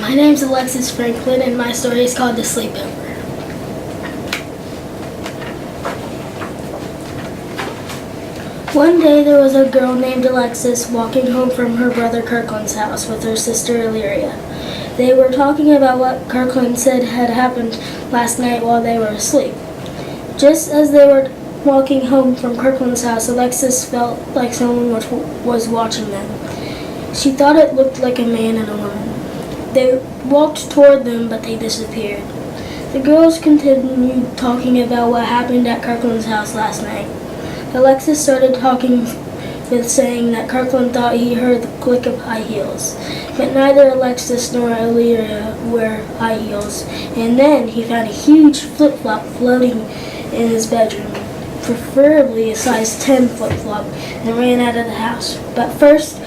My name's Alexis Franklin, and my story is called The Sleepover. One day there was a girl named Alexis walking home from her brother Kirkland's house with her sister Illyria. They were talking about what Kirkland said had happened last night while they were asleep. Just as they were walking home from Kirkland's house, Alexis felt like someone was watching them. She thought it looked like a man and a woman. They walked toward them, but they disappeared. The girls continued talking about what happened at Kirkland's house last night. Alexis started talking with saying that Kirkland thought he heard the click of high heels, but neither Alexis nor Illyria wear high heels. And then he found a huge flip-flop floating in his bedroom, preferably a size 10 flip-flop, and ran out of the house. But first,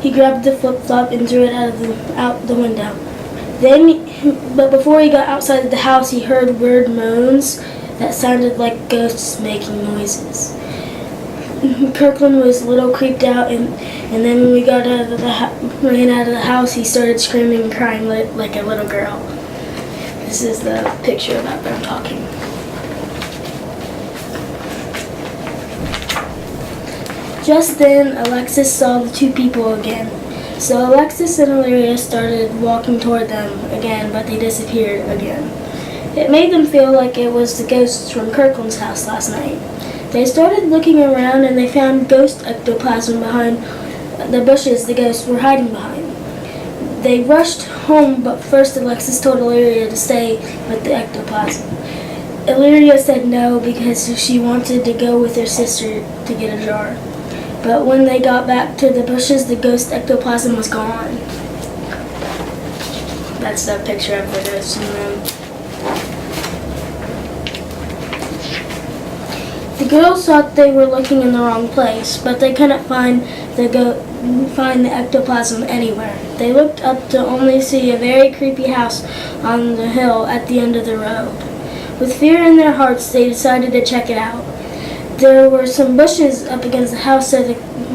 he grabbed the flip-flop and threw it out the window. But before he got outside of the house, he heard weird moans that sounded like ghosts making noises. Kirkland was a little creeped out, and then when we ran out of the house, he started screaming and crying like a little girl. This is the picture about them talking. Just then, Alexis saw the two people again. So Alexis and Illyria started walking toward them again, but they disappeared again. It made them feel like it was the ghosts from Kirkland's house last night. They started looking around and they found ghost ectoplasm behind the bushes the ghosts were hiding behind. They rushed home, but first Alexis told Illyria to stay with the ectoplasm. Illyria said no because she wanted to go with her sister to get a jar. But when they got back to the bushes, the ghost ectoplasm was gone. That's the picture of the ghost in the room. The girls thought they were looking in the wrong place, but they couldn't find the ectoplasm anywhere. They looked up to only see a very creepy house on the hill at the end of the road. With fear in their hearts, they decided to check it out. There were some bushes up against the house, so the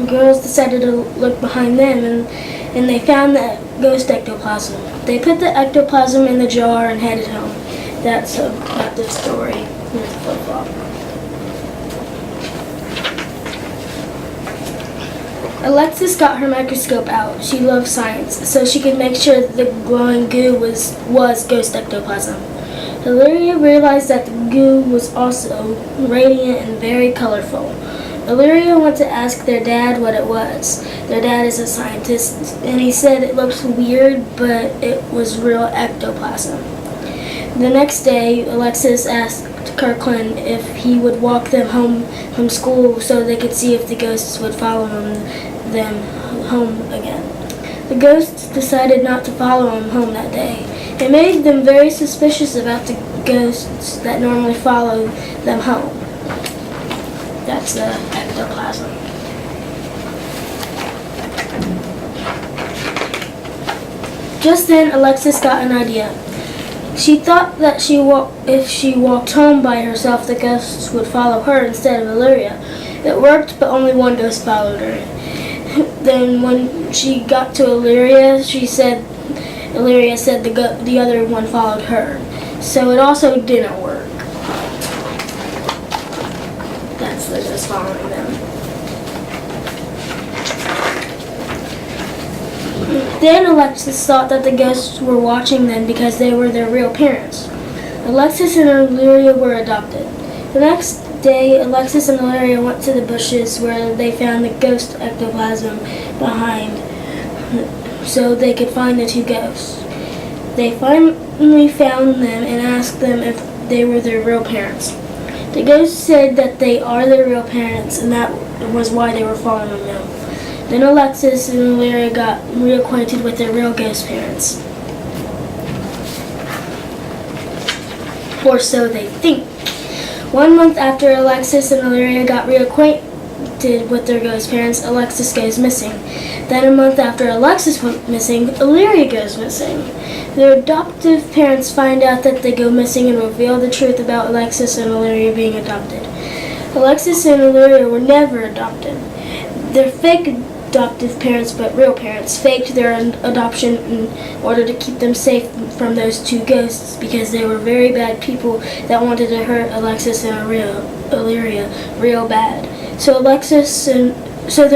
girls decided to look behind them, and they found the ghost ectoplasm. They put the ectoplasm in the jar and headed home. That's about the story with the flip-flop. Alexis got her microscope out. She loved science, so she could make sure that the glowing goo was ghost ectoplasm. Illyria realized that the goo was also radiant and very colorful. Illyria went to ask their dad what it was. Their dad is a scientist, and he said it looked weird, but it was real ectoplasm. The next day, Alexis asked Kirkland if he would walk them home from school so they could see if the ghosts would follow them home again. The ghosts decided not to follow him home that day. It made them very suspicious about the ghosts that normally follow them home. That's the ectoplasm. Just then, Alexis got an idea. She thought that if she walked home by herself, the ghosts would follow her instead of Illyria. It worked, but only one ghost followed her. Then when she got to Illyria, Illyria said the other one followed her. So it also didn't work. That's the ghost following them. Then Alexis thought that the ghosts were watching them because they were their real parents. Alexis and Illyria were adopted. The next day, Alexis and Illyria went to the bushes where they found the ghost ectoplasm behind so they could find the two ghosts. They finally found them and asked them if they were their real parents. The ghosts said that they are their real parents, and that was why they were following them. Then Alexis and Illyria got reacquainted with their real ghost parents. Or so they think. 1 month after Alexis and Illyria got reacquainted with their ghost parents, Alexis goes missing. Then a month after Alexis went missing, Illyria goes missing. Their adoptive parents find out that they go missing and reveal the truth about Alexis and Illyria being adopted. Alexis and Illyria were never adopted. Their fake adoptive parents, but real parents, faked their adoption in order to keep them safe from those two ghosts because they were very bad people that wanted to hurt Alexis and Illyria real bad. So their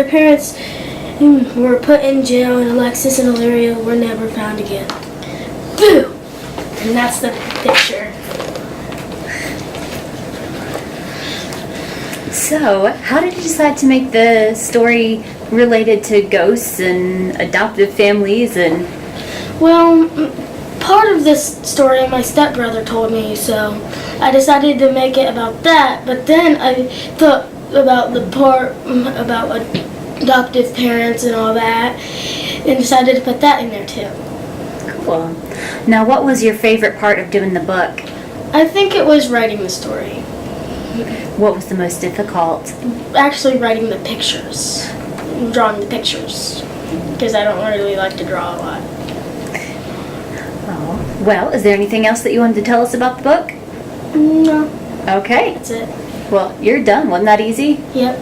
parents were put in jail, and Alexis and Illyria were never found again. Boo! And that's the picture. So, how did you decide to make the story related to ghosts and adoptive families and... Well, part of this story my stepbrother told me, so I decided to make it about that, but then I thought about the part about adoptive parents and all that, and decided to put that in there too. Cool. Now, what was your favorite part of doing the book? I think it was writing the story. What was the most difficult? Actually writing the pictures, drawing the pictures, because I don't really like to draw a lot. Oh, well, is there anything else that you wanted to tell us about the book? No. Okay. That's it. Well, you're done. Wasn't that easy? Yep.